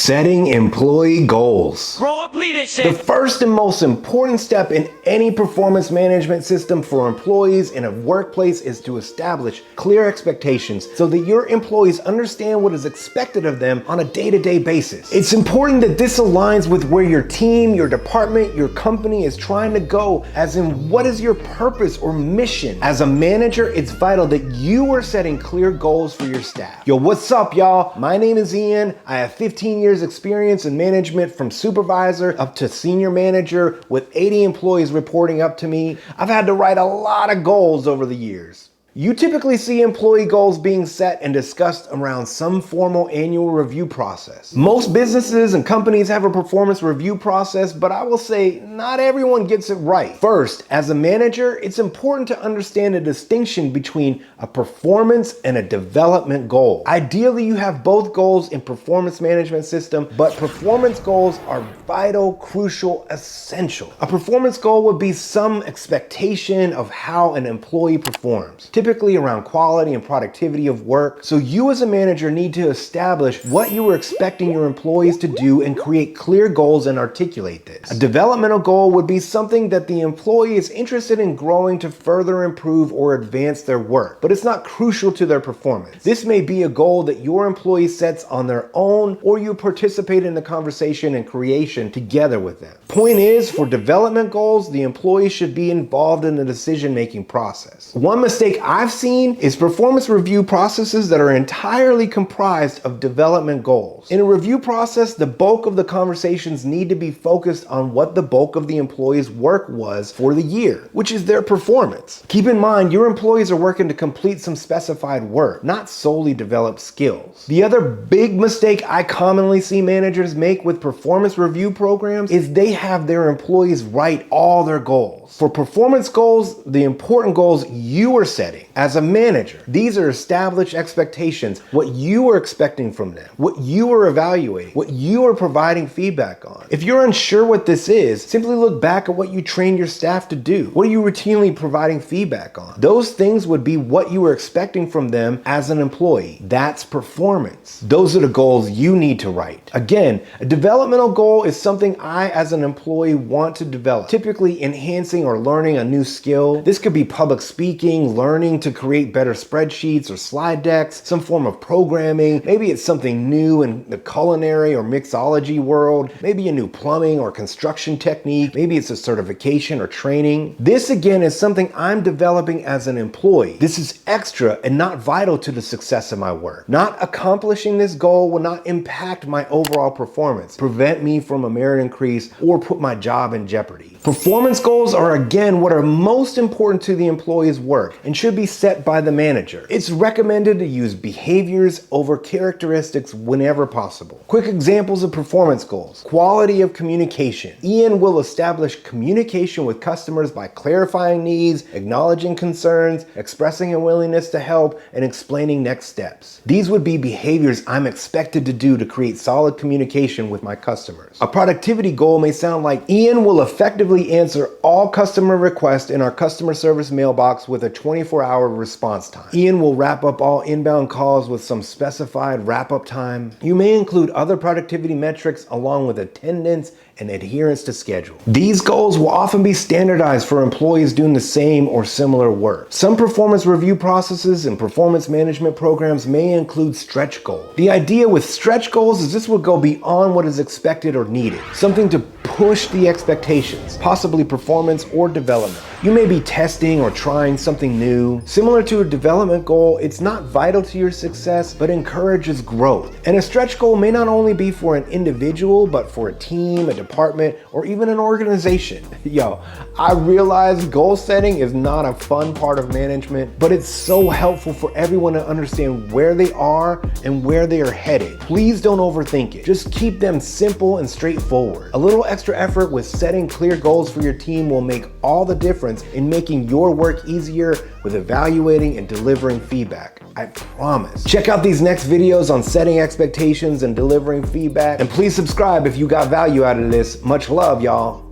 Setting employee goals. Grow up leadership. The first and most important step in any performance management system for employees in a workplace is to establish clear expectations so that your employees understand what is expected of them on a day-to-day basis. It's important that this aligns with where your team, your department, your company is trying to go, as in what is your purpose or mission. As a manager, it's vital that you are setting clear goals for your staff. Yo, what's up, y'all? My name is Ian. I have 15 years experience in management, from supervisor up to senior manager, with 80 employees reporting up to me. I've had to write a lot of goals over the years. You typically see employee goals being set and discussed around some formal annual review process. Most businesses and companies have a performance review process, but I will say not everyone gets it right. First, as a manager, it's important to understand the distinction between a performance and a development goal. Ideally, you have both goals in performance management system, but performance goals are vital, crucial, essential. A performance goal would be some expectation of how an employee performs, typically around quality and productivity of work. So you as a manager need to establish what you are expecting your employees to do and create clear goals and articulate this. A developmental goal would be something that the employee is interested in growing to further improve or advance their work, but it's not crucial to their performance. This may be a goal that your employee sets on their own, or you participate in the conversation and creation together with them. Point is, for development goals, the employee should be involved in the decision-making process. One mistake I've seen is performance review processes that are entirely comprised of development goals. In a review process, the bulk of the conversations need to be focused on what the bulk of the employee's work was for the year, which is their performance. Keep in mind, your employees are working to complete some specified work, not solely develop skills. The other big mistake I commonly see managers make with performance review programs is they have their employees write all their goals. For performance goals, the important goals you are setting as a manager, these are established expectations, what you are expecting from them, what you are evaluating, what you are providing feedback on. If you're unsure what this is, simply look back at what you trained your staff to do. What are you routinely providing feedback on? Those things would be what you were expecting from them as an employee. That's performance. Those are the goals you need to write. Again, a developmental goal is something I as an employee want to develop, typically enhancing or learning a new skill. This could be public speaking, learning to create better spreadsheets or slide decks, some form of programming. Maybe it's something new in the culinary or mixology world, maybe a new plumbing or construction technique, maybe it's a certification or training. This again is something I'm developing as an employee. This is extra and not vital to the success of my work. Not accomplishing this goal will not impact my overall performance, prevent me from a merit increase, or put my job in jeopardy. Performance goals are again what are most important to the employee's work and should be set by the manager. It's recommended to use behaviors over characteristics whenever possible. Quick examples of performance goals. Quality of communication. Ian will establish communication with customers by clarifying needs, acknowledging concerns, expressing a willingness to help, and explaining next steps. These would be behaviors I'm expected to do to create solid communication with my customers. A productivity goal may sound like Ian will effectively answer all customer requests in our customer service mailbox with a 24-hour response time. Ian will wrap up all inbound calls with some specified wrap-up time. You may include other productivity metrics along with attendance and adherence to schedule. These goals will often be standardized for employees doing the same or similar work. Some performance review processes and performance management programs may include stretch goals. The idea with stretch goals is this will go beyond what is expected or needed, something to push the expectations, possibly performance or development. You may be testing or trying something new. Similar to a development goal, it's not vital to your success, but encourages growth. And a stretch goal may not only be for an individual, but for a team, a department, or even an organization. Yo, I realize goal setting is not a fun part of management, but it's so helpful for everyone to understand where they are and where they are headed. Please don't overthink it. Just keep them simple and straightforward. A little extra effort with setting clear goals for your team will make all the difference in making your work easier with evaluating and delivering feedback. I promise. Check out these next videos on setting expectations and delivering feedback. And please subscribe if you got value out of this. Much love, y'all.